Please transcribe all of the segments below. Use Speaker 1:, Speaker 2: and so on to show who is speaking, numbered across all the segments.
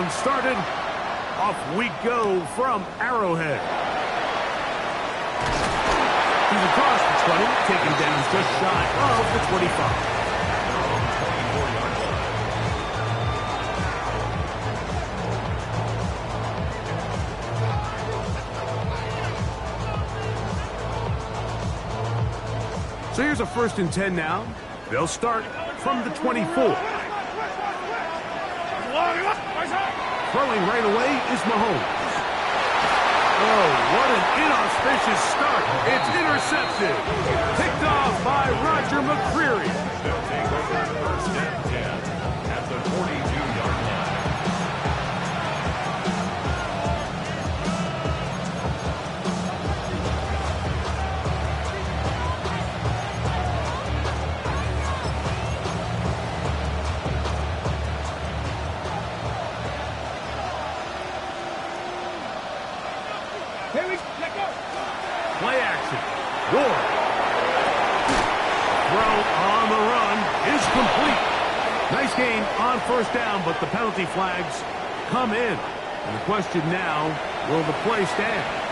Speaker 1: possession started. Off we go from Arrowhead. He's across the 20, taken down just shy of the 25. So here's a 1st and 10 now. They'll start from the 24. Throwing right away is Mahomes. Oh, what an inauspicious start. It's intercepted. Picked off by Roger McCreary.
Speaker 2: First and 10 at the 42-yard line.
Speaker 1: Play action. Ward. Throw on the run is complete. Nice gain on 1st down, but the penalty flags come in. And the question now, will the play stand?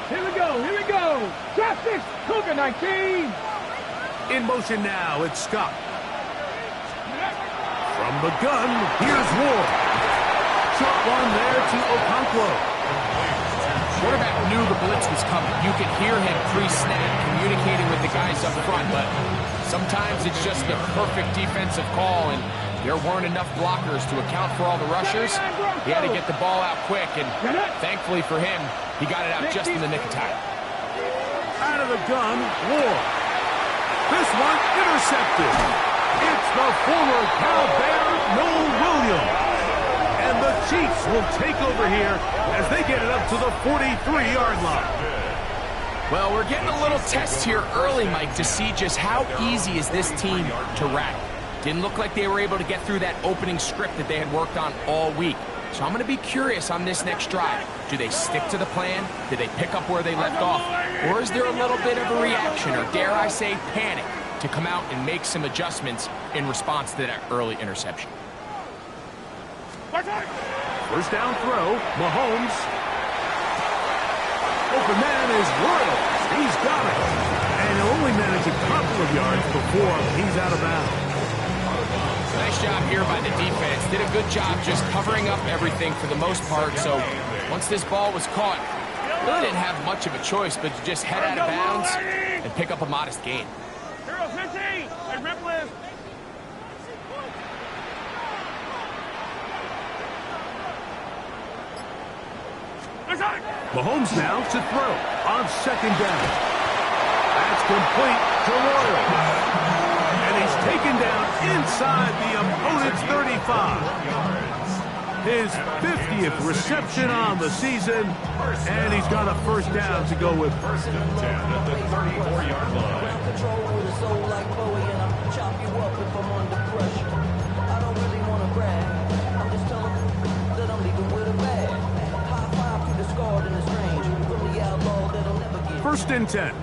Speaker 3: Here we go. Draft 6, Cougar 19.
Speaker 1: In motion now, it's Scott. From the gun, here's Ward. Short one there to Okonkwo.
Speaker 4: Quarterback knew the blitz was coming. You could hear him pre-snap communicating with the guys up front, but sometimes it's just the perfect defensive call, and there weren't enough blockers to account for all the rushers. He had to get the ball out quick, and thankfully for him, he got it out just in the nick of time.
Speaker 1: Out of the gun, Ward. This one intercepted. It's the former Cal Bear, Noel Williams. And the Chiefs will take over here as they get it up to the 43-yard line.
Speaker 4: Well, we're getting a little test here early, Mike, to see just how easy is this team to rattle. Didn't look like they were able to get through that opening script that they had worked on all week. So I'm going to be curious on this next drive. Do they stick to the plan? Do they pick up where they left off? Or is there a little bit of a reaction, or dare I say panic, to come out and make some adjustments in response to that early interception?
Speaker 1: 1st down throw, Mahomes. Open man is Royal. He's got it. And he'll only manage a couple of yards before he's out of bounds.
Speaker 4: Nice job here by the defense. Did a good job just covering up everything for the most part. So once this ball was caught, really didn't have much of a choice but to just head out of bounds and pick up a modest gain.
Speaker 1: Mahomes now to throw on 2nd down. That's complete to Royal. And he's taken down inside the opponent's 35. His 50th reception on the season, and he's got a 1st down to go with.
Speaker 2: 1st and 10 at the 34-yard line.
Speaker 1: First and 10.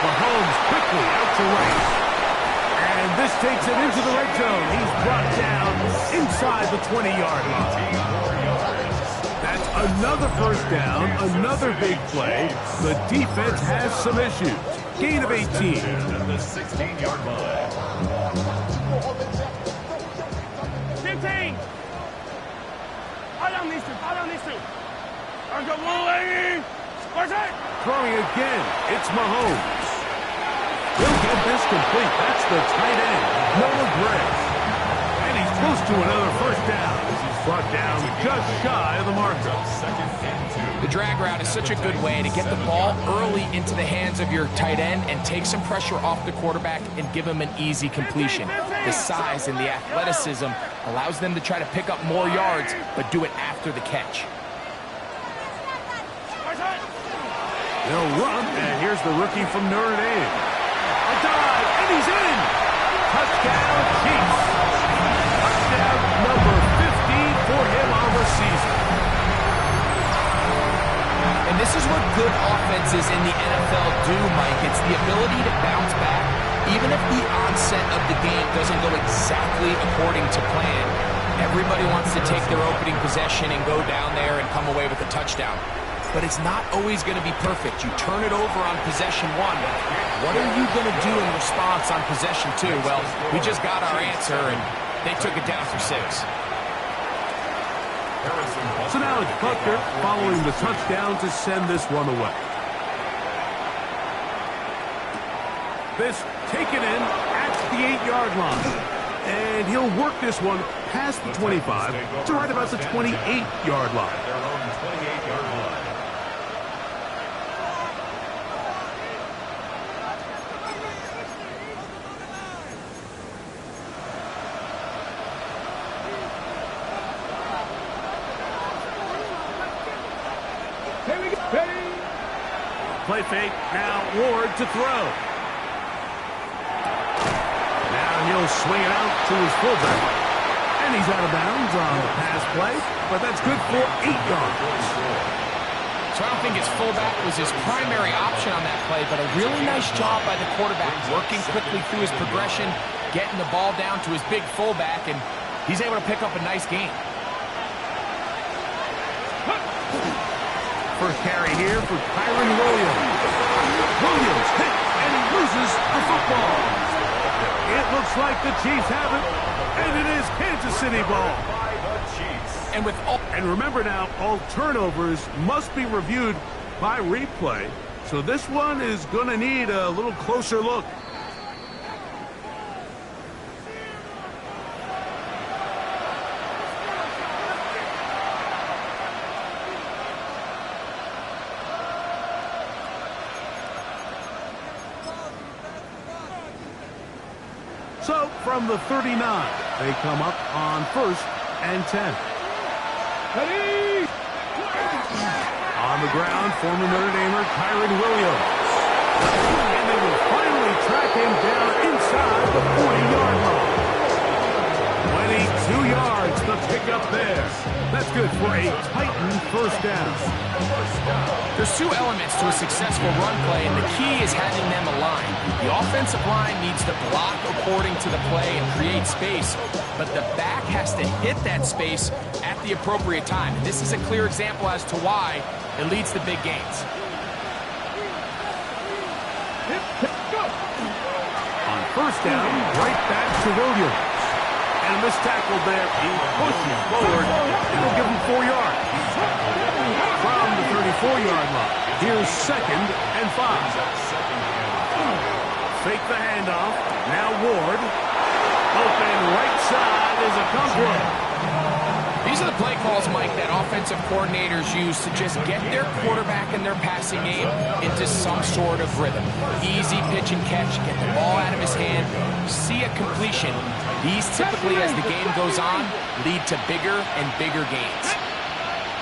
Speaker 1: Mahomes quickly out to right. And this takes it into the red zone. He's brought down inside the 20-yard line. That's another 1st down, another big play. The defense has some issues. Gain of 18.
Speaker 2: At the 16-yard line.
Speaker 3: 15.
Speaker 1: Throwing again, it's Mahomes. He'll get this complete. That's the tight end, Noah Gray. And he's close to another 1st down as he's brought down just shy of the marker.
Speaker 4: The drag route is such a good way to get the ball early into the hands of your tight end and take some pressure off the quarterback and give him an easy completion. The size and the athleticism allows them to try to pick up more yards, but do it after the catch.
Speaker 1: They'll run, and here's the rookie from Notre Dame.
Speaker 4: offenses in the NFL do, Mike. It's the ability to bounce back, even if the onset of the game doesn't go exactly according to plan. Everybody wants to take their opening possession and go down there and come away with a touchdown. But it's not always going to be perfect. You turn it over on possession one. What are you going to do in response on possession two? Well, we just got our answer, and they took it down for 6.
Speaker 1: So now it's Butker following the touchdown to send this one away. This taken in at the 8-yard line. And he'll work this one past the 25 to right about the 28-yard line.
Speaker 2: Their own 28-yard line.
Speaker 3: Here we go. Ready?
Speaker 1: Play fake. Now Ward to throw. Now he'll swing it out to his fullback. And he's out of bounds on the pass play, but that's good for 8 yards.
Speaker 4: So I don't think his fullback was his primary option on that play, but a really nice job by the quarterback working quickly through his progression, getting the ball down to his big fullback, and he's able to pick up a nice gain.
Speaker 1: First carry here for Kyron Williams. Williams hit, and he loses the football. It looks like the Chiefs have it, and it is Kansas City ball. And remember now, all turnovers must be reviewed by replay, so this one is going to need a little closer look. So, from the 39, they come up on 1st and 10.
Speaker 3: Ready?
Speaker 1: On the ground, former Notre Damer Kyron Williams. And they will finally track him down inside the 40-yard line. 22 yards to pick up there. That's good for a Titan first down.
Speaker 4: There's 2 elements to a successful run play, and the key is having them aligned. The offensive line needs to block according to the play and create space, but the back has to hit that space at the appropriate time. And this is a clear example as to why it leads to big gains.
Speaker 1: On first down, right back to Williams. And a missed tackle there. He pushes forward. It'll give him 4 yards. From the 34-yard line, here's 2nd and 5. Fake the handoff. Now Ward. Open right side is a complete.
Speaker 4: These are the play calls, Mike, that offensive coordinators use to just get their quarterback and their passing game into some sort of rhythm. Easy pitch and catch, get the ball out of his hand, see a completion. These typically, as the game goes on, lead to bigger and bigger gains.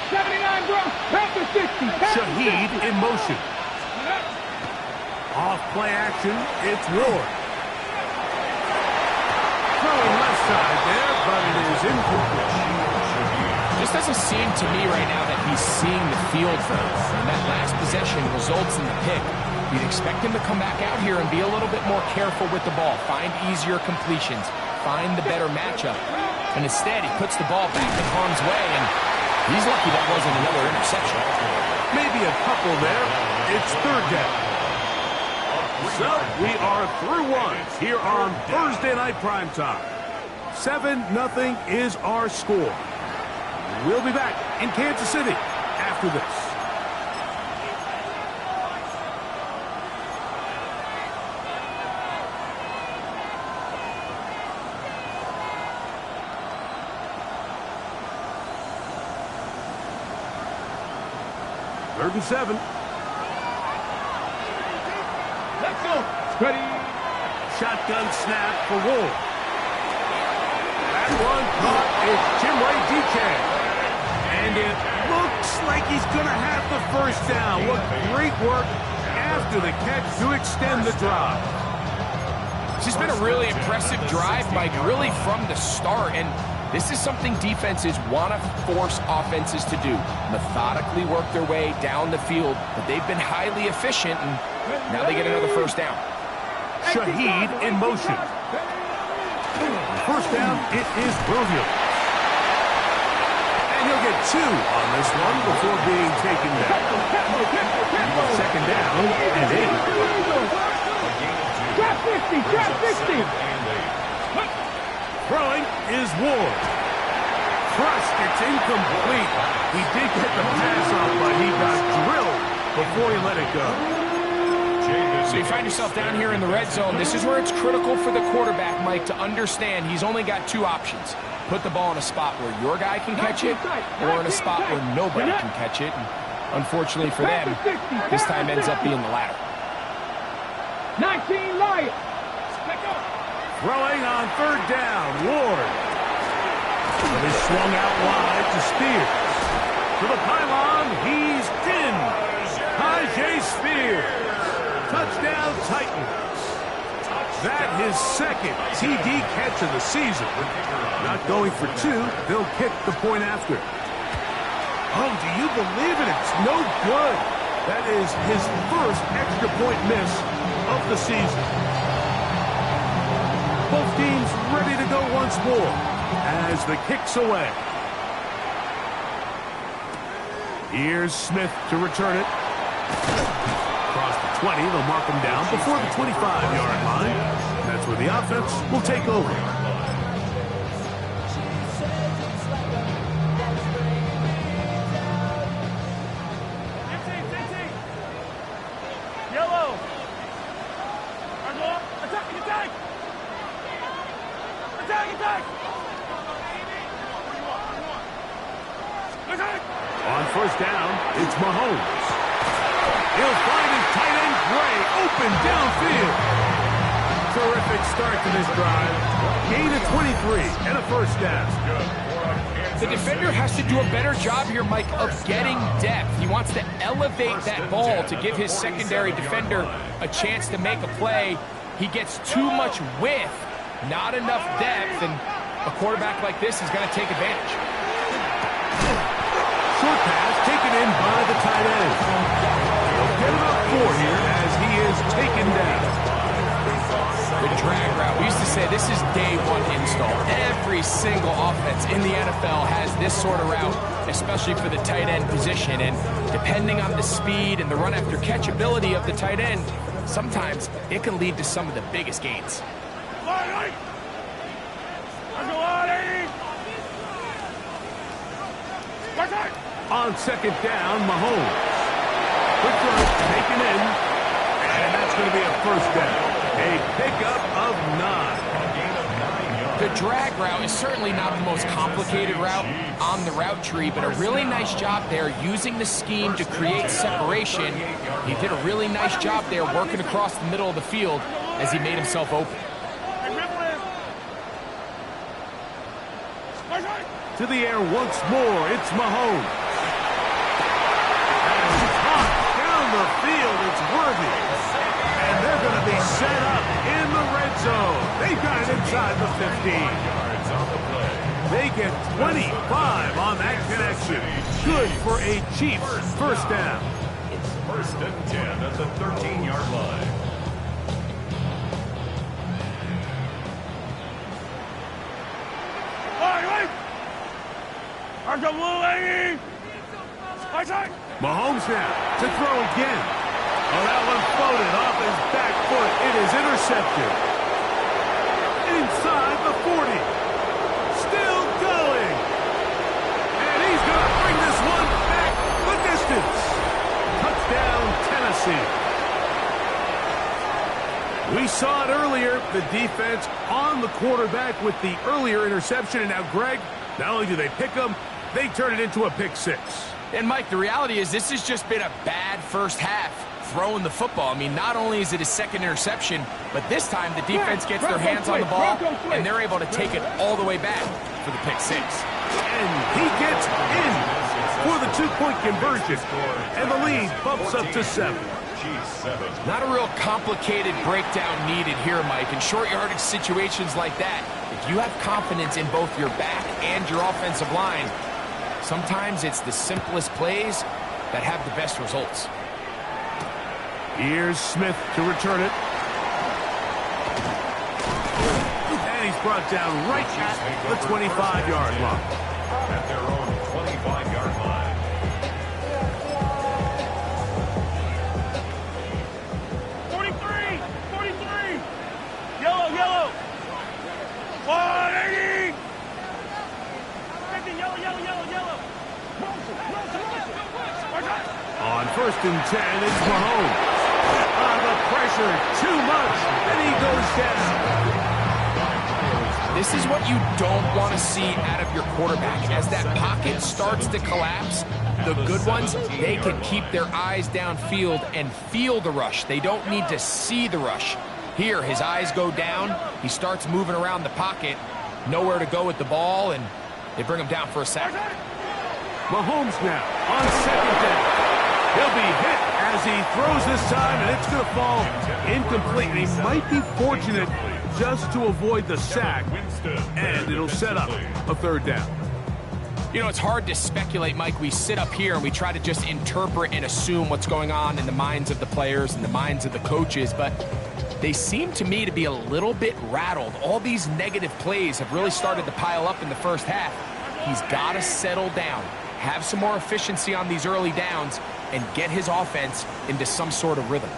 Speaker 3: 79, bro. Pass the 60.
Speaker 1: Shaheed in motion. Off play action, it's Ward. Throwing left side there, but it is incomplete.
Speaker 4: Just doesn't seem to me right now that he's seeing the field very well. And that last possession results in the pick. You'd expect him to come back out here and be a little bit more careful with the ball, find easier completions, find the better matchup. And instead, he puts the ball back in harm's way, and he's lucky that wasn't another interception.
Speaker 1: Maybe a couple there. It's 3rd down. So, we are through one here on Thursday Night Primetime. 7-0 is our score. We'll be back in Kansas City after this. Third and 7.
Speaker 3: Let's go. Ready?
Speaker 1: Shotgun snap for Ward. That one caught. It's Jimray DK. And it looks like he's going to have the first down. What great work after the catch to extend the drive.
Speaker 4: It's just been a really impressive drive, Mike, really from the start. And This is something defenses want to force offenses to do. Methodically work their way down the field, but they've been highly efficient, and now they get another first down.
Speaker 1: Shaheed in motion. First down, it is Williams. And he'll get 2 on this one before being taken down. Second down and 8.
Speaker 3: Trap 50, trap 50.
Speaker 1: Throwing is Ward. Thrust, it's incomplete. He did get the pass off, but he got drilled before he let it go.
Speaker 4: So you find yourself down here in the red zone. This is where it's critical for the quarterback, Mike, to understand he's only got 2 options. Put the ball in a spot where your guy can catch it, or in a spot where nobody can catch it. And unfortunately for them, this time ends up being the latter.
Speaker 3: 19 Lions.
Speaker 1: Throwing on third down, Ward. But is swung out wide to Spears. To the pylon, he's in. Tajay Spears. Touchdown Titans. That his second TD catch of the season. Not going for 2, they'll kick the point after. Oh, do you believe it? It's no good. That is his first extra point miss of the season. Both teams ready to go once more as the kick's away. Here's Smith to return it. Across the 20, they'll mark him down before the 25-yard line. That's where the offense will take over. On first down, it's Mahomes. He'll find his tight end, Gray, open downfield. Terrific start to this drive. Gain of 23 and a first down.
Speaker 4: The defender has to do a better job here, Mike, of getting depth. He wants to elevate that ball to give his secondary defender a chance to make a play. He gets too much width, not enough depth, and a quarterback like this is going to take advantage.
Speaker 1: Short pass taken in by the tight end. He'll get about 4 here as he is taken down.
Speaker 4: The drag route. We used to say this is day 1 install. Every single offense in the NFL has this sort of route, especially for the tight end position. And depending on the speed and the run after catch ability of the tight end, sometimes it can lead to some of the biggest gains.
Speaker 1: On second down, Mahomes. Quick throw taken in, and that's going to be a first down. A pickup of 9.
Speaker 4: The drag route is certainly not the most complicated route on the route tree, but a really nice job there using the scheme to create separation. He did a really nice job there working across the middle of the field as he made himself open.
Speaker 1: To the air once more, it's Mahomes. Down the field, it's Worthy. And they're going to be set up in the red zone. They've got it inside the 15. They get 25 on that connection. Good for a Chiefs first down.
Speaker 2: It's first and 10 at the 13-yard line.
Speaker 1: Mahomes now to throw again. Oh, that one floated off his back foot. It is intercepted. Inside the 40. Still going. And he's going to bring this one back the distance. Touchdown, Tennessee. We saw it earlier, the defense on the quarterback with the earlier interception. And now, Greg, not only do they pick him, they turn it into a pick 6.
Speaker 4: And, Mike, the reality is this has just been a bad first half throwing the football. I mean, not only is it his second interception, but this time the defense gets their hands on the ball, and they're able to take it all the way back for the pick 6.
Speaker 1: And he gets in for the 2-point conversion, and the lead bumps up to 7.
Speaker 2: Chiefs 7.
Speaker 4: Not a real complicated breakdown needed here, Mike. In short yardage situations like that, if you have confidence in both your back and your offensive line, sometimes it's the simplest plays that have the best results.
Speaker 1: Here's Smith to return it. And he's brought down right at the 25-yard line.
Speaker 2: At their own 25-yard line.
Speaker 3: Yellow. 180. Yellow.
Speaker 1: On 1st and 10, it's Mahomes. The pressure, too much, and he goes down.
Speaker 4: This is what you don't want to see out of your quarterback. As that pocket starts to collapse, the good ones, they can keep their eyes downfield and feel the rush. They don't need to see the rush. Here, his eyes go down. He starts moving around the pocket. Nowhere to go with the ball, and they bring him down for a sack.
Speaker 1: Mahomes now on 2nd down. He'll be hit as he throws this time, and it's going to fall incomplete. He might be fortunate just to avoid the sack, and it'll set up a 3rd down.
Speaker 4: You know, it's hard to speculate, Mike. We sit up here and we try to just interpret and assume what's going on in the minds of the players and the minds of the coaches, but they seem to me to be a little bit rattled. All these negative plays have really started to pile up in the first half. He's got to settle down, have some more efficiency on these early downs, and get his offense into some sort of rhythm.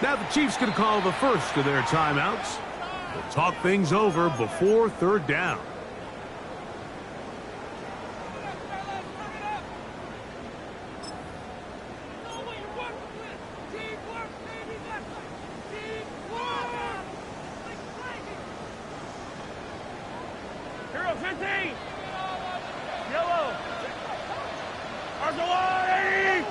Speaker 1: Now the Chiefs going to call the first of their timeouts. They'll talk things over before 3rd down.
Speaker 3: Hero 15. Yellow. Argolani.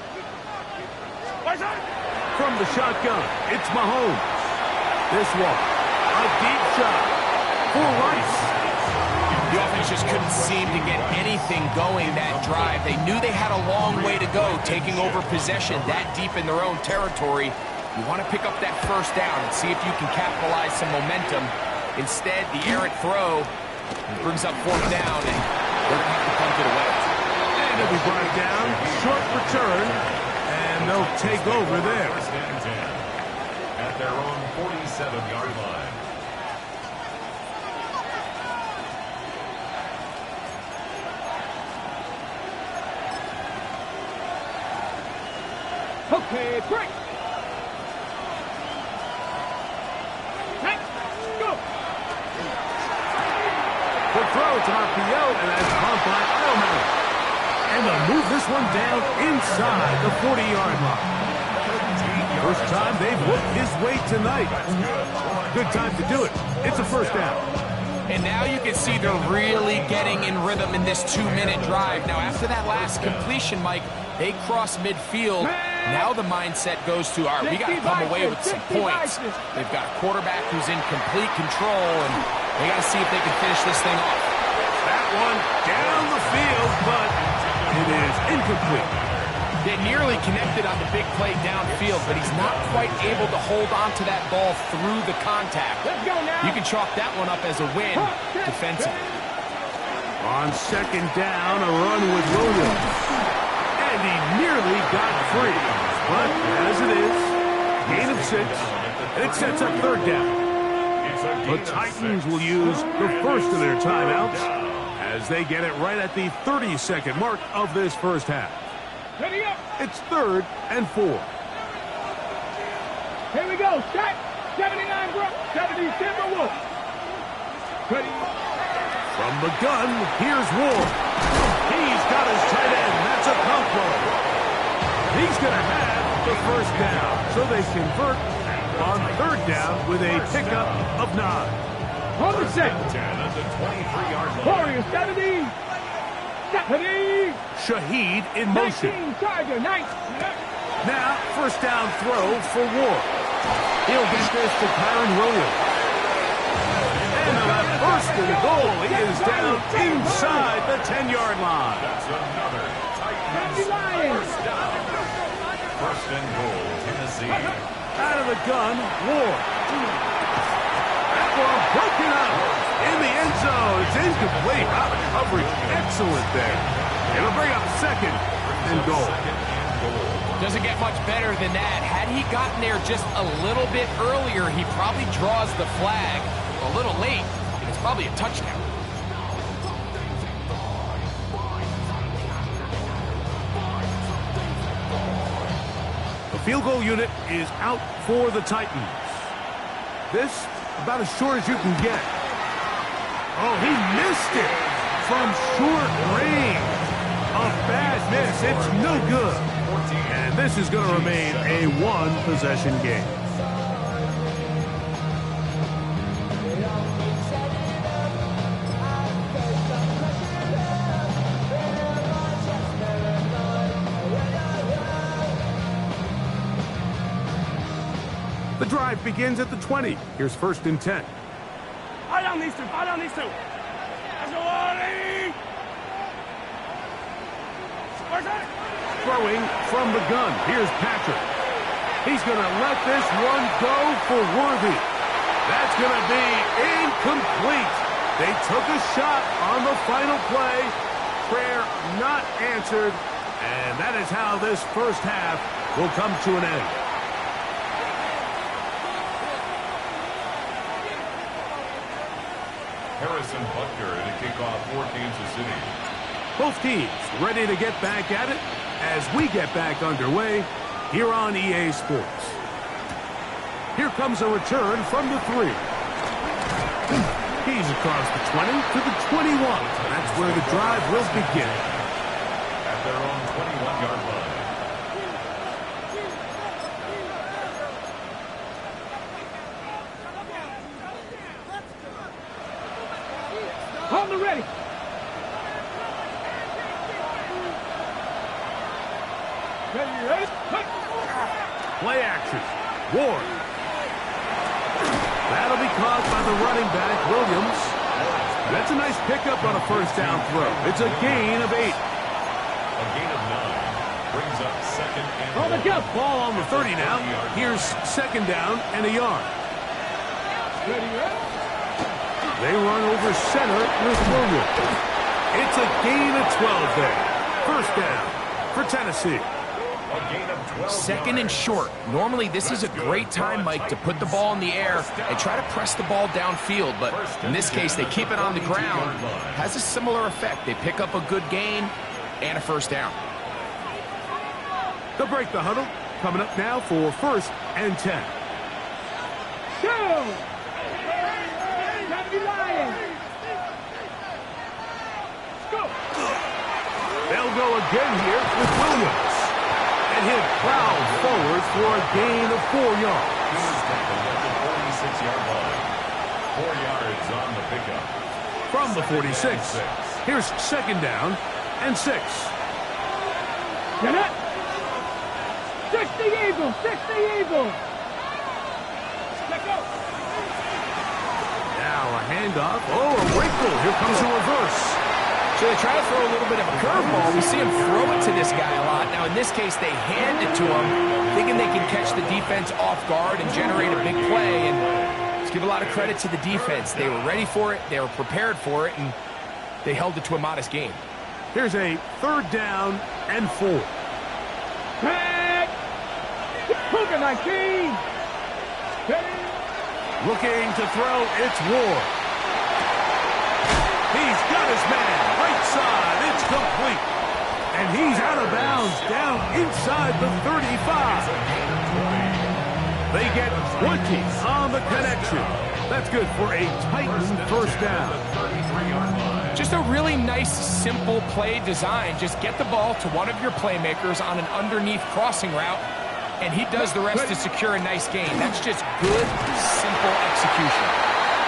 Speaker 1: From the shotgun, it's Mahomes. This one, a deep shot for Rice.
Speaker 4: The offense just couldn't seem to get anything going that drive. They knew they had a long way to go, taking over possession that deep in their own territory. You want to pick up that 1st down and see if you can capitalize some momentum. Instead, the errant throw brings up 4th down, and they're going to have to punt it away.
Speaker 1: And it'll be brought down, short return, and they'll take over there.
Speaker 2: 1st and 10. At their own 47-yard line.
Speaker 3: Okay, break. Next, go.
Speaker 1: The throw to RPO, and that's caught by Edelman. And they'll move this one down inside the 40-yard line. First time they've looked his way tonight. Good time to do it. It's a 1st down.
Speaker 4: And now you can see they're really getting in rhythm in this 2-minute drive. Now, after that last completion, Mike, they cross midfield. Now the mindset goes to, all right, we got to come away with some points. They've got a quarterback who's in complete control, and they got to see if they can finish this thing off.
Speaker 1: That one down the field, but it is incomplete.
Speaker 4: They nearly connected on the big play downfield, but he's not quite able to hold on to that ball through the contact.
Speaker 3: Let's go now.
Speaker 4: You can chalk that one up as a win defensively.
Speaker 1: On 2nd down, a run with Williams. And he nearly got free. But as it is, gain of 6, and it sets up 3rd down. The Titans will use the first of their timeouts as they get it right at the 32nd mark of this first half.
Speaker 3: Ready up.
Speaker 1: It's 3rd and 4.
Speaker 3: Here we go. Set. 79 Brook. 70 Timberwolves. Ready.
Speaker 1: From the gun, here's Ward. He's got his tight end. That's a combo. He's going to have the 1st down. So they convert on 3rd down with a pickup of 9.
Speaker 3: On the set.
Speaker 2: 10 at the 23-yard line.
Speaker 3: Warriors 70. 70.
Speaker 1: Shaheed in motion.
Speaker 3: 19. Tiger. 9.
Speaker 1: Now, first down throw for Ward. He'll get this to Kyron Williams. And on first and goal, he is down inside the 10-yard line.
Speaker 2: That's another Titans first down. First and goal, Tennessee.
Speaker 1: Out of the gun, Ward. That ball broken up in the end zone. It's incomplete. Wow, the coverage excellent there. It'll bring up second and goal.
Speaker 4: Doesn't get much better than that. Had he gotten there just a little bit earlier, he probably draws the flag. A little late, and it's probably a touchdown.
Speaker 1: The field goal unit is out for the Titans. This, about as short as you can get. Oh, he missed it from short range. A bad miss. It's no good. And this is going to remain a one-possession game. The drive begins at the 20. Here's first and 10.
Speaker 3: Fire down these two. Fire down these two. Let's go, Ollie.
Speaker 1: Throwing from the gun. Here's Patrick. He's going to let this one go for Worthy. That's going to be incomplete. They took a shot on the final play. Prayer not answered. And that is how this first half will come to an end.
Speaker 2: Harrison Butker to kick off for Kansas City.
Speaker 1: Both teams ready to get back at it as we get back underway here on EA Sports. Here comes a return from the 3. He's across the 20 to the 21. That's where the drive will begin.
Speaker 2: At their own 21-yard line.
Speaker 3: Hold the ready. Ready.
Speaker 1: Play action. Ward. That'll be caught by the running back, Williams. That's a nice pickup on a first down throw. It's a gain of 8.
Speaker 2: A gain of 9 brings up second and
Speaker 3: Hold the jump.
Speaker 1: Ball on the 30 now. Here's second down and a yard.
Speaker 3: Ready.
Speaker 1: They run over center with Williams. It's a gain of 12 there. First down for Tennessee.
Speaker 2: a gain of 12
Speaker 4: Second and
Speaker 2: yards.
Speaker 4: short. Normally, this is a great time, Mike, to put the ball in the air and try to press the ball downfield. But in this case, they keep it on the ground. Has a similar effect. They pick up a good gain and a first down.
Speaker 1: They'll break the huddle. Coming up now for first and 10.
Speaker 3: Go! Lions. Go!
Speaker 1: They'll go again here with Williams. And he'll plow forward for a gain of 4 yards.
Speaker 2: He's tackled at the 46-yard line. 4 yards on the pickup.
Speaker 1: From the 46, here's second down and 6.
Speaker 3: Get it! 60 Eagles! 60 Eagles! Let go!
Speaker 1: Now a handoff. Oh, a wrinkle. Here comes a reverse.
Speaker 4: So they try to throw a little bit of a curveball. We see him throw it to this guy a lot. Now, in this case, they hand it to him, thinking they can catch the defense off guard and generate a big play. And let's give a lot of credit to the defense. They were ready for it, they were prepared for it, and they held it to a modest gain.
Speaker 1: Here's a third down and 4.
Speaker 3: Back! Hooker 19! Ready?
Speaker 1: Looking to throw, it's Ward. He's got his man, right side, it's complete. And he's out of bounds, down inside the 35. They get 20 on the connection. That's good for a Titan first down.
Speaker 4: Just a really nice, simple play design. Just get the ball to one of your playmakers on an underneath crossing route, and he does the rest to secure a nice gain. That's just good, simple execution.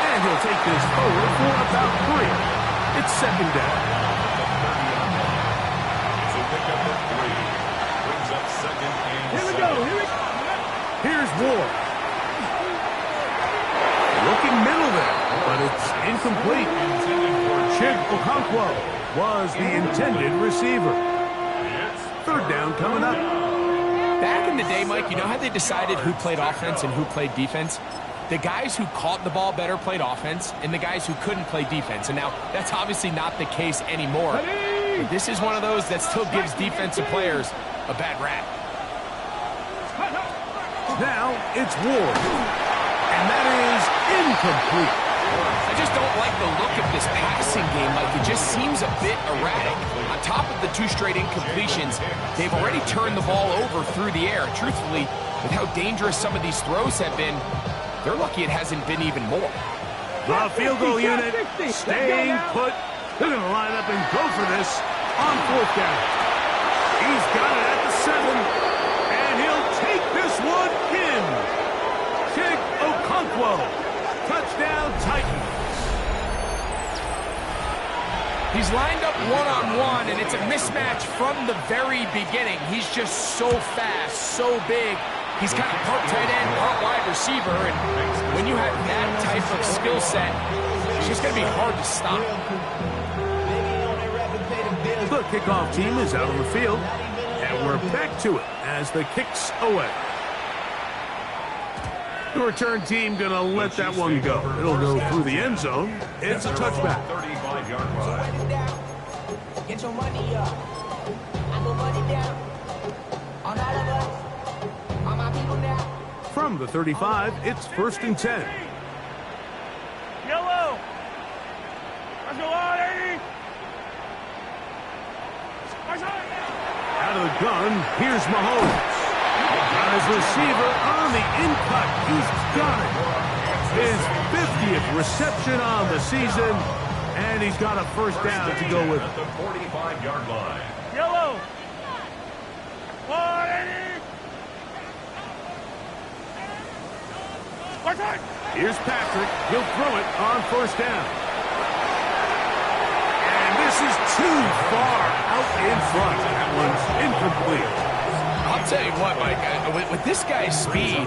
Speaker 1: And he'll take this forward for about 3. It's second down.
Speaker 2: It's a pickup of 3. Brings up second and 6.
Speaker 1: Ward. Looking middle there, but it's incomplete. Chig Okonkwo was the intended receiver. Third down coming up.
Speaker 4: Back in the day, Mike, you know how they decided who played offense and who played defense? The guys who caught the ball better played offense, and the guys who couldn't play defense. And now, that's obviously not the case anymore. But this is one of those that still gives defensive players a bad rap.
Speaker 1: Now it's Ward. And that is incomplete.
Speaker 4: I just don't like the look of this passing game. Like, it just seems a bit erratic. On top of the 2 straight incompletions, they've already turned the ball over through the air. Truthfully, with how dangerous some of these throws have been, they're lucky it hasn't been even more.
Speaker 1: The field goal unit staying put. They're going to line up and go for this on 4th down. He's got it at the 7, and he'll take this one in. Chig Okonkwo, touchdown Titans.
Speaker 4: He's lined up one-on-one, and it's a mismatch from the very beginning. He's just so fast, so big. He's kind of part tight end, part wide receiver, and when you have that type of skill set, it's just going to be hard to stop.
Speaker 1: The kickoff team is out on the field, and we're back to it as the kick's away. The return team going to let that one go. It'll go through the end zone. It's a touchback.
Speaker 2: 35-yard line.
Speaker 5: Get your money up. I go money down. On all of us. On my people now.
Speaker 1: From the 35, it's 1st and 10.
Speaker 3: Yellow. Let's go on, 80.
Speaker 1: Out of the gun, here's Mahomes. Got his receiver on the in-cut. He's got it. His 50th reception on the season, and he's got a first down to go with it.
Speaker 2: At the 45-yard line.
Speaker 3: Yellow. 180.
Speaker 1: Here's Patrick. He'll throw it on 1st down. And this is too far out in front. That one's incomplete.
Speaker 4: I'll tell you what, Mike, with this guy's speed,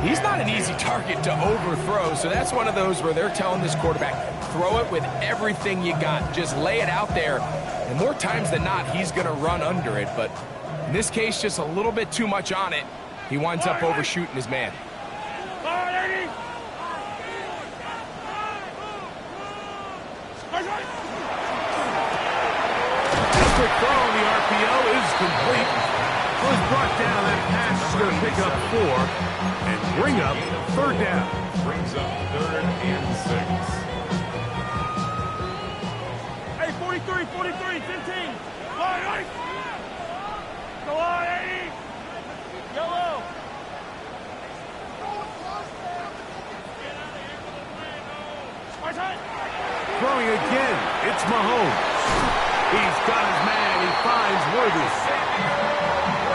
Speaker 4: he's not an easy target to overthrow. So that's one of those where they're telling this quarterback, throw it with everything you got. Just lay it out there. And more times than not, he's going to run under it. But in this case, just a little bit too much on it. He winds up overshooting his man.
Speaker 1: Quick throw on the RPO is complete. Was brought down. That pass is going to pick up 4 and bring up 3rd down.
Speaker 2: Brings up 3rd and 6.
Speaker 3: Hey, 43, 43, 15. Line, right. Go on, 80. Yellow.
Speaker 1: Throwing again. It's Mahomes. He's got his man. He finds Worthy.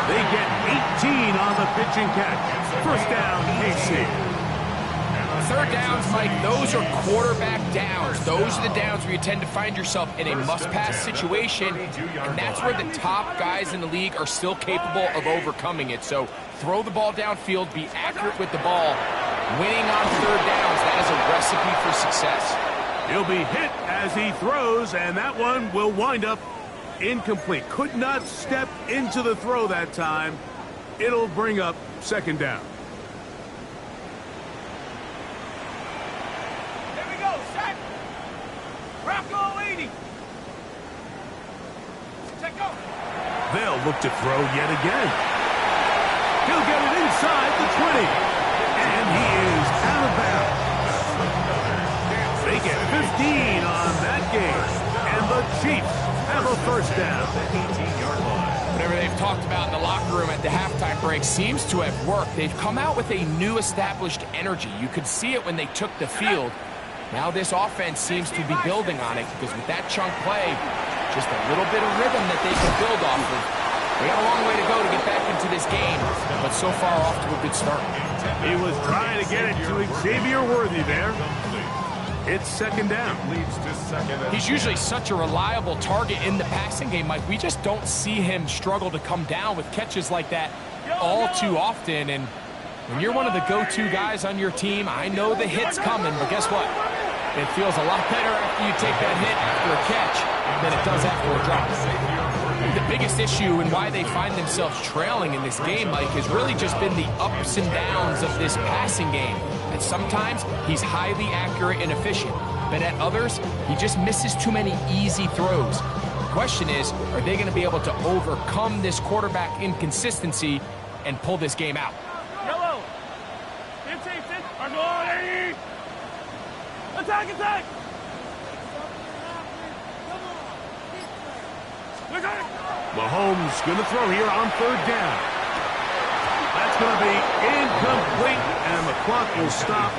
Speaker 1: They get 18 on the pitch and catch. First down, KC.
Speaker 4: 3rd downs, Mike, those are quarterback downs. Those are the downs where you tend to find yourself in a must-pass situation, and that's where the top guys in the league are still capable of overcoming it. So throw the ball downfield, be accurate with the ball. Winning on 3rd downs, that is a recipe for success.
Speaker 1: He'll be hit as he throws, and that one will wind up incomplete. Could not step into the throw that time. It'll bring up 2nd down.
Speaker 3: Here we go, set. Rocco 80. Set go.
Speaker 1: They'll look to throw yet again. He'll get it inside the 20. And he is out of bounds. They get 15 on that game. And the Chiefs have a first down.
Speaker 4: Whatever they've talked about in the locker room at the halftime break seems to have worked. They've come out with a new established energy. You could see it when they took the field. Now this offense seems to be building on it because with that chunk play, just a little bit of rhythm that they can build off of. They got a long way to go to get back into this game, but so far off to a good start.
Speaker 1: He was trying to get it to Xavier Worthy there. It's 2nd down.
Speaker 2: Leads to 2nd.
Speaker 4: He's usually such a reliable target in the passing game, Mike. We just don't see him struggle to come down with catches like that all too often. And When you're one of the go-to guys on your team, I know the hit's coming, but guess what? It feels a lot better after you take that hit after a catch than it does after a drop. The biggest issue and why they find themselves trailing in this game, Mike, has really just been the ups and downs of this passing game. And sometimes he's highly accurate and efficient, but at others, he just misses too many easy throws. The question is, are they going to be able to overcome this quarterback inconsistency and pull this game out?
Speaker 3: Yellow. 15, 6. Are going. Attack, attack.
Speaker 1: Mahomes going to throw here on 3rd down. That's going to be incomplete, and the clock will stop.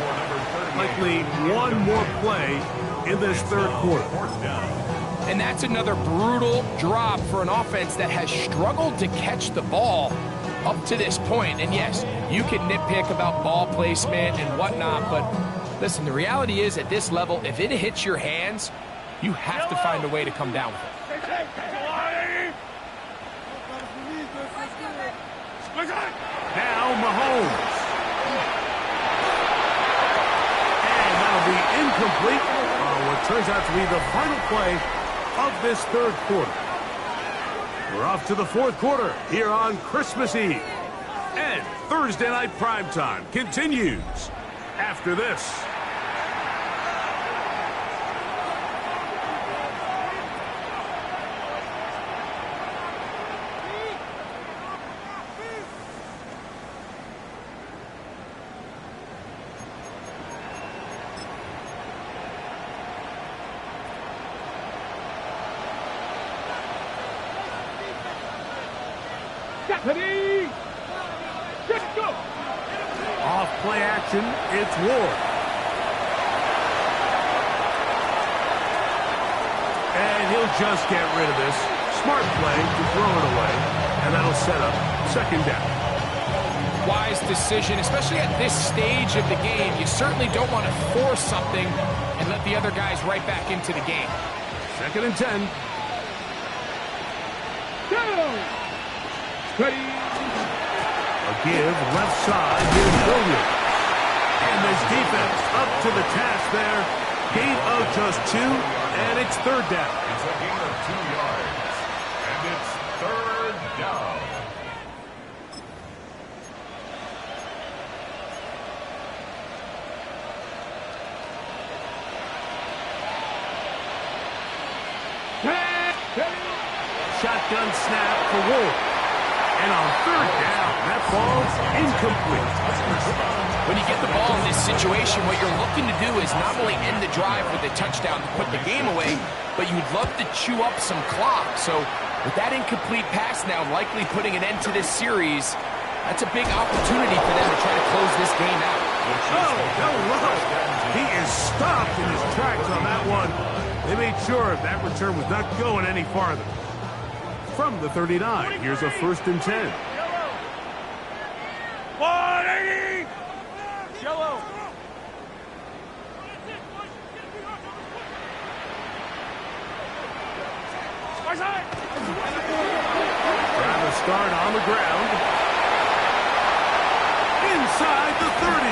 Speaker 1: Likely one more play in this 3rd quarter.
Speaker 4: And that's another brutal drop for an offense that has struggled to catch the ball up to this point. And yes, you can nitpick about ball placement and whatnot, but listen, the reality is at this level, if it hits your hands, you have to find a way to come down with it.
Speaker 1: Now Mahomes. And that'll be incomplete on what turns out to be the final play of this 3rd quarter. We're off to the 4th quarter here on Christmas Eve. And Thursday Night Primetime continues after this. Off play action, it's Ward. And he'll just get rid of this. Smart play to throw it away, and that'll set up 2nd down.
Speaker 4: Wise decision, especially at this stage of the game. You certainly don't want to force something and let the other guys right back into the game.
Speaker 1: 2nd and 10.
Speaker 3: Ready.
Speaker 1: A give left side. Here's Williams. And this defense up to the task there. Gain of just 2, and it's 3rd down.
Speaker 2: It's a gain of 2 yards, and it's 3rd down.
Speaker 1: Shotgun snap for Wolf. And on 3rd down, that ball's incomplete.
Speaker 4: When you get the ball in this situation, what you're looking to do is not only end the drive with a touchdown to put the game away, but you'd love to chew up some clock. So with that incomplete pass now likely putting an end to this series, that's a big opportunity for them to try to close this game out.
Speaker 1: Oh, no, look. He is stopped in his tracks on that one. They made sure that return was not going any farther. From the 39, here's a 1st and 10.
Speaker 3: 180. Yellow.
Speaker 1: Trying to start on the ground. Inside the 30.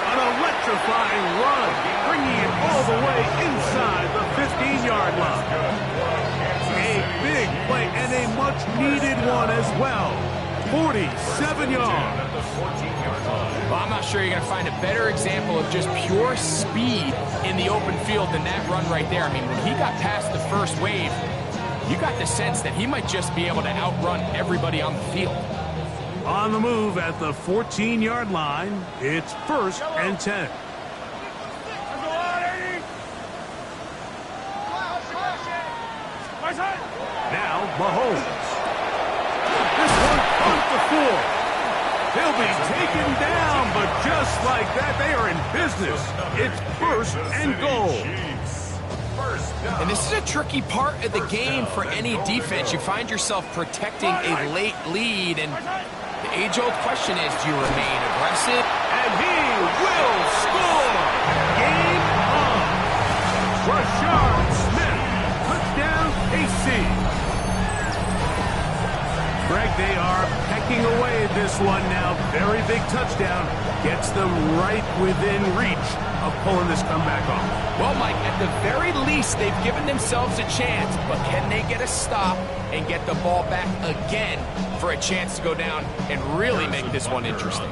Speaker 1: An electrifying run, bringing it all the way inside the 15-yard line. A big play and a much-needed one as well. 47 yards.
Speaker 4: Well, I'm not sure you're going to find a better example of just pure speed in the open field than that run right there. I mean, when he got past the first wave, you got the sense that he might just be able to outrun everybody on the field.
Speaker 1: On the move at the 14-yard line, it's 1st and 10. Now Mahomes. This one off the floor. They'll be taken down, but just like that, they are in business. It's 1st and goal.
Speaker 4: And this is a tricky part of the game for any defense. You find yourself protecting a late lead, and the age-old question is, do you remain aggressive?
Speaker 1: And he will score! Game on! Rashard Smith, touchdown KC. Greg, they are pecking away at this this one now. Very big touchdown. Gets them right within reach of pulling this comeback off.
Speaker 4: Well, Mike, at the very least, they've given themselves a chance, but can they get a stop and get the ball back again for a chance to go down and really make this one interesting?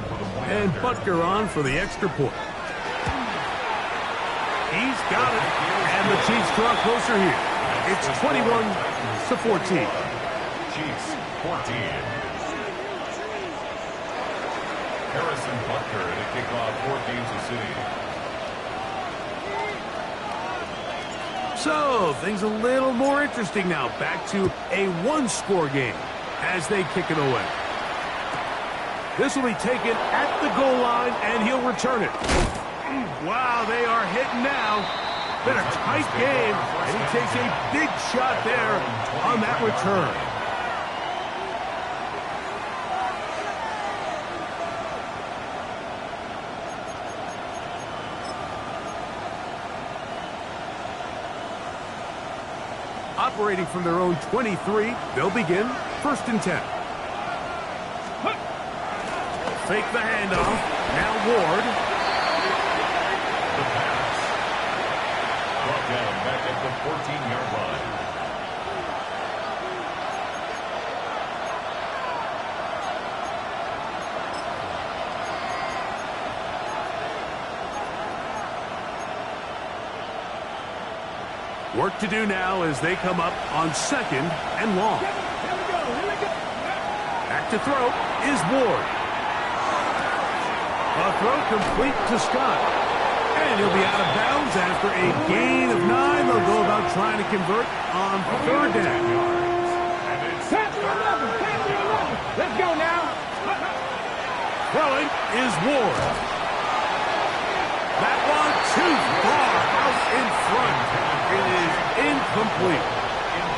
Speaker 1: And Butker on for the extra point. He's got it, and the Chiefs draw closer here. It's 21-14.
Speaker 2: Chiefs 14. Harrison Butker to kick off for Kansas City.
Speaker 1: So, things a little more interesting now. Back to a one-score game as they kick it away. This will be taken at the goal line, and he'll return it. Wow, they are hitting now. Been a tight game, and he takes a big shot there on that return. Operating from their own 23, they'll begin 1st and 10. Fake the handoff. Now Ward.
Speaker 2: The pass. Brought down back at the 14-yard line.
Speaker 1: Work to do now as they come up on 2nd and long. Back to throw is Ward. A throw complete to Scott. And he'll be out of bounds after a gain of 9. They'll go about trying to convert on 3rd down.
Speaker 3: Let's go now.
Speaker 1: Throwing is Ward. That one too far out in front. It is incomplete.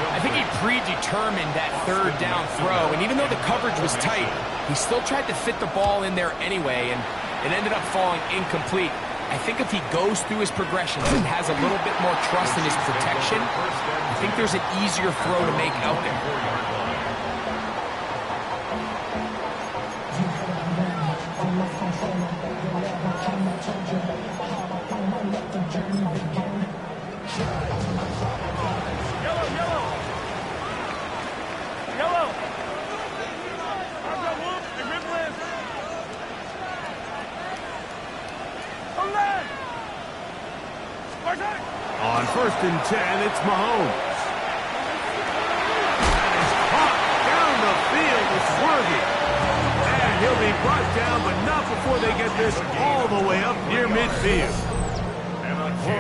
Speaker 4: I think he predetermined that 3rd down throw, and even though the coverage was tight, he still tried to fit the ball in there anyway, and it ended up falling incomplete. I think if he goes through his progressions and has a little bit more trust in his protection, I think there's an easier throw to make out there.
Speaker 1: On 1st and 10, it's Mahomes. That is caught down the field. It's Worthy. And he'll be brought down, but not before they get this all the way up near midfield.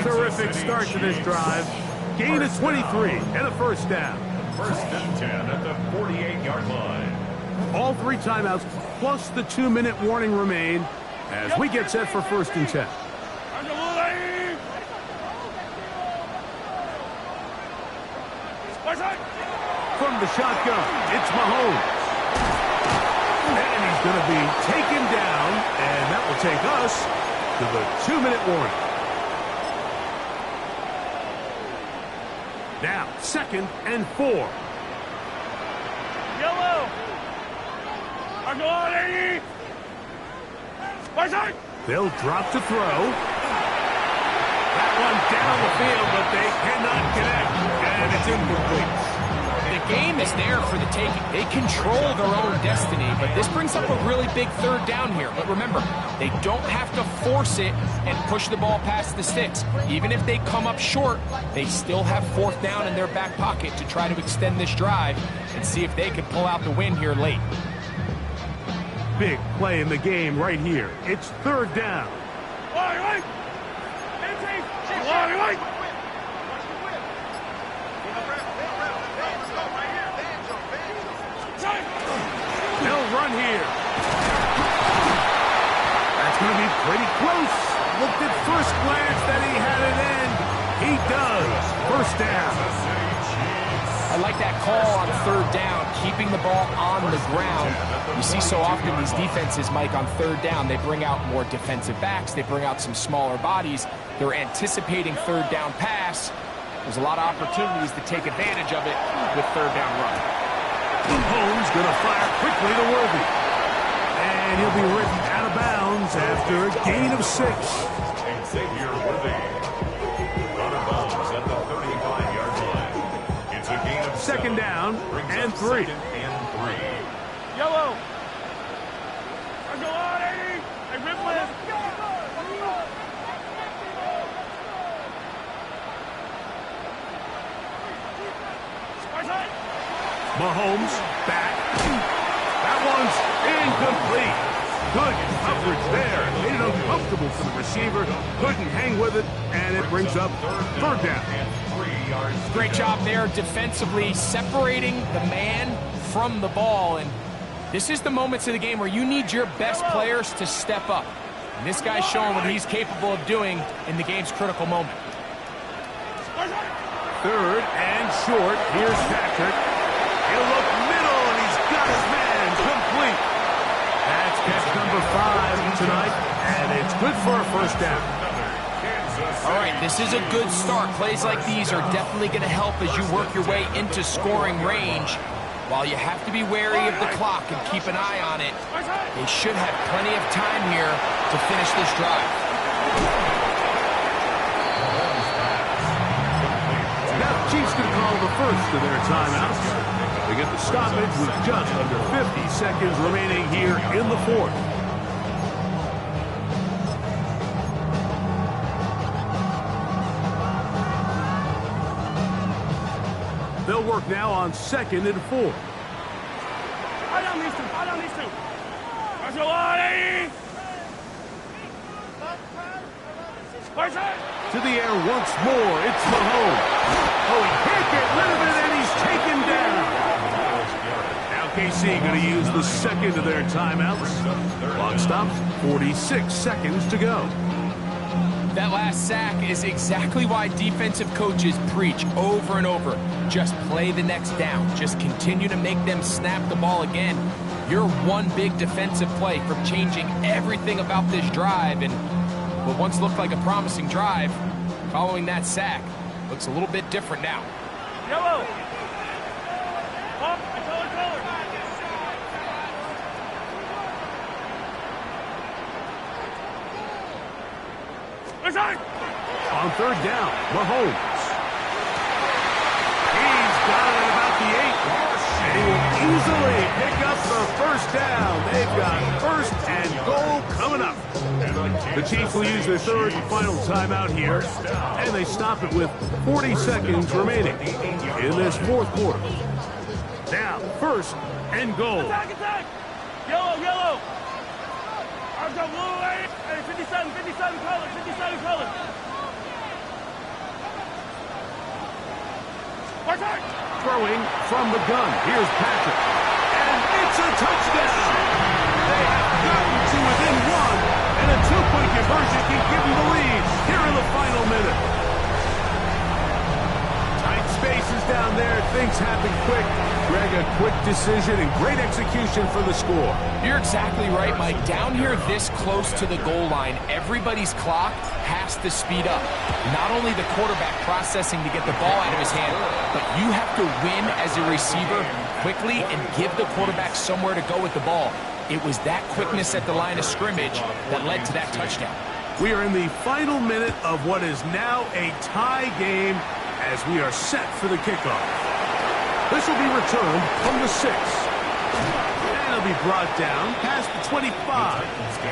Speaker 1: Terrific start to this drive. Gain of 23 and a 1st down.
Speaker 2: 1st and 10 at the 48-yard line.
Speaker 1: All 3 timeouts plus the 2-minute warning remain as we get set for 1st and 10. From the shotgun, it's Mahomes. And he's going to be taken down, and that will take us to the 2-minute warning. Now, 2nd and 4.
Speaker 3: Yellow. I'm going 80. My side.
Speaker 1: They'll drop to throw. That one down the field, but they cannot connect, and it's incomplete.
Speaker 4: The game is there for the taking. They control their own destiny, but this brings up a really big 3rd down here. But remember, they don't have to force it and push the ball past the sticks. Even if they come up short, they still have 4th down in their back pocket to try to extend this drive and see if they can pull out the win here late.
Speaker 1: Big play in the game right here. It's 3rd down. They'll run here. That's going to be pretty close. Looked at first glance that he had it in. He does. 1st down.
Speaker 4: I like that call on 3rd down, keeping the ball on the ground. You see so often these defenses, Mike, on 3rd down, they bring out more defensive backs. They bring out some smaller bodies. They're anticipating 3rd down pass. There's a lot of opportunities to take advantage of it with 3rd down run.
Speaker 1: Mahomes going to fire quickly to Worthy. And he'll be written out of bounds after a gain of 6.
Speaker 2: Xavier Worthy. Out of bounds at the 35-yard line. It's a gain of
Speaker 1: 2nd down and 3.
Speaker 2: 2nd and 3.
Speaker 3: Yellow. I go on, 80. I rip with.
Speaker 1: Mahomes back. That one's incomplete. Good coverage there. Made it uncomfortable for the receiver. Couldn't hang with it, and it brings up 3rd down.
Speaker 2: And 3 yards.
Speaker 4: Great job there defensively, separating the man from the ball. And this is the moments of the game where you need your best players to step up. And this guy's showing what he's capable of doing in the game's critical moment.
Speaker 1: 3rd and short. Here's Patrick. He'll look middle, and he's got his man complete. That's catch number 5 tonight, and it's good for a 1st down.
Speaker 4: All right, this is a good start. Plays like these are definitely going to help as you work your way into scoring range. While you have to be wary of the clock and keep an eye on it, they should have plenty of time here to finish this drive.
Speaker 1: Now the Chiefs going to call the first of their timeouts. They get the stoppage with just under 50 seconds remaining here in the 4th. They'll work now on 2nd and 4.
Speaker 3: I don't need to. I don't need to. I go on, 80.
Speaker 1: To the air once more. It's Mahomes. Oh, he can't get rid of it, and he's taken down. Now KC going to use the 2nd of their timeouts. Clock stops, 46 seconds to go.
Speaker 4: That last sack is exactly why defensive coaches preach over and over. Just play the next down. Just continue to make them snap the ball again. You're one big defensive play from changing everything about this drive, and what once looked like a promising drive, following that sack, looks a little bit different now.
Speaker 3: Yellow. Up, color.
Speaker 1: On 3rd down, Mahomes. He's got it about the 8. And he will easily pick up the 1st down. They've got 1st and goal coming up. The Chiefs will use their 3rd and final timeout here, and they stop it with 40 seconds remaining in this 4th quarter. Now, 1st and goal.
Speaker 3: Attack. Yellow. I've got blue, 8. Hey, 57 color.
Speaker 1: Throwing from the gun. Here's Patrick. And it's a touchdown. They have gotten to within 1, and a 2-point conversion can give them the lead here in the final minute. Tight spaces down there. Things happen quick. Greg, a quick decision and great execution for the score.
Speaker 4: You're exactly right, Mike. Down here this close to the goal line, everybody's clock has to speed up. Not only the quarterback processing to get the ball out of his hand, but you have to win as a receiver quickly and give the quarterback somewhere to go with the ball. It was that quickness at the line of scrimmage that led to that touchdown.
Speaker 1: We are in the final minute of what is now a tie game as we are set for the kickoff. This will be returned from the 6. And it'll be brought down past the 25.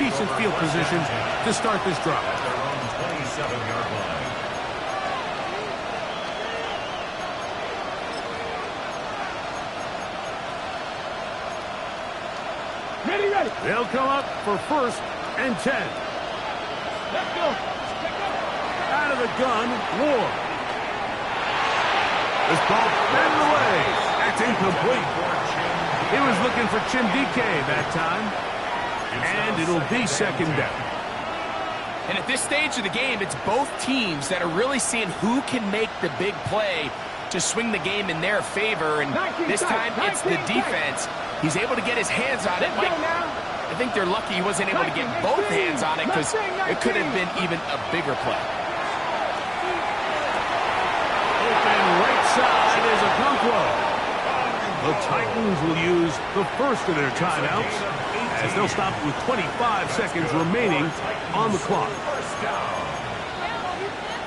Speaker 1: Decent field position to start this drive.
Speaker 2: Their own 27-yard line.
Speaker 3: Ready.
Speaker 1: They'll come up for 1st and 10.
Speaker 3: Let's go.
Speaker 1: Out of the gun, Ward. This ball batted away. That's incomplete. He was looking for Chimdike that time. And it'll be 2nd down.
Speaker 4: And at this stage of the game, it's both teams that are really seeing who can make the big play to swing the game in their favor. And this time, it's the defense. He's able to get his hands on it. Mike, I think they're lucky he wasn't able to get both hands on it because it could have been even a bigger play.
Speaker 1: Open right side is a Okonkwo. The Titans will use the 1st of their timeouts as they'll stop with 25 seconds remaining on the clock.
Speaker 2: First down.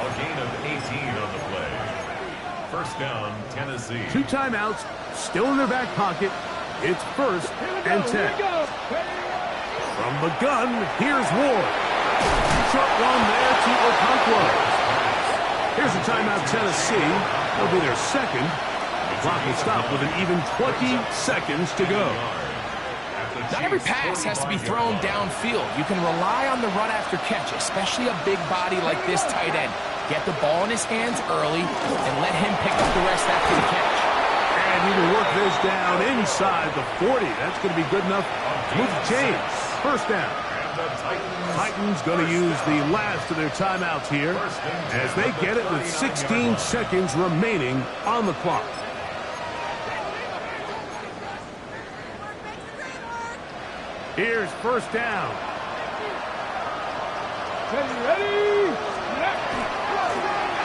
Speaker 2: A gain of 18 on the play. First down, Tennessee.
Speaker 1: 2 timeouts still in their back pocket. It's 1st and 10. From the gun, here's Ward. Short one there to Okonkwo. Here's a timeout, Tennessee. It'll be their second. The clock will stop with an even 20 seconds to go.
Speaker 4: Not every pass has to be thrown downfield. You can rely on the run after catch, especially a big body like this tight end. Get the ball in his hands early and let him pick up the rest after the catch.
Speaker 1: And you can work this down inside the 40. That's going to be good enough to move the chains. First down. Titans going to use the last of their timeouts here as they get it with 16 seconds remaining on the clock. Here's first down.
Speaker 3: Ready?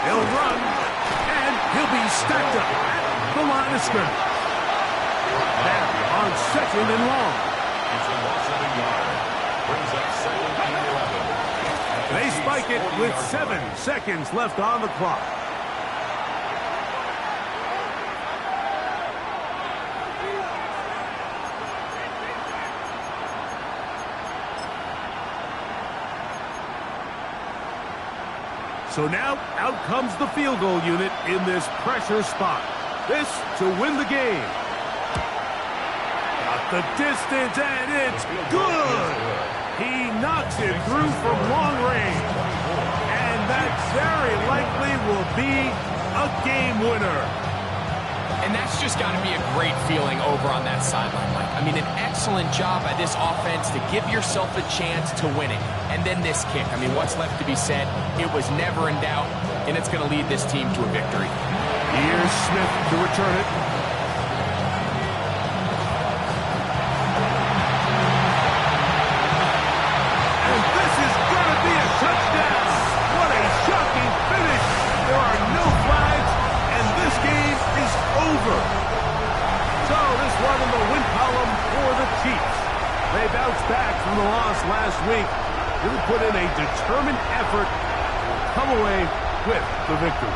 Speaker 1: He'll run, and he'll be stacked up at the line of scrimmage. Now on 2nd and long.
Speaker 2: It's a loss of a yard. Brings up 2nd and 11.
Speaker 1: They spike it with 7 seconds left on the clock. So now, out comes the field goal unit in this pressure spot. This to win the game. Got the distance, and it's good. He knocks it through from long range. And that very likely will be a game winner.
Speaker 4: And that's just got to be a great feeling over on that sideline, Mike. I mean, an excellent job by this offense to give yourself a chance to win it. And then this kick. I mean, what's left to be said? It was never in doubt, and it's going to lead this team to a victory.
Speaker 1: Here's Smith to return it. And this is going to be a touchdown. What a shocking finish. There are no flags, and this game is over. So this one in the win column for the Chiefs. They bounced back from the loss last week. Really put in a determined effort to come away with the victory.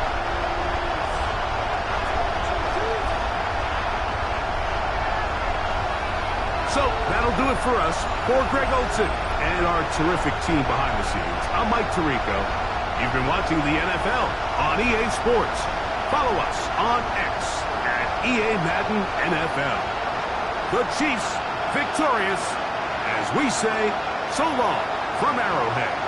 Speaker 1: So that'll do it for us. For Greg Olsen and our terrific team behind the scenes, I'm Mike Tirico. You've been watching the NFL on EA Sports. Follow us on X at EA Madden NFL. The Chiefs victorious as we say so long from Arrowhead.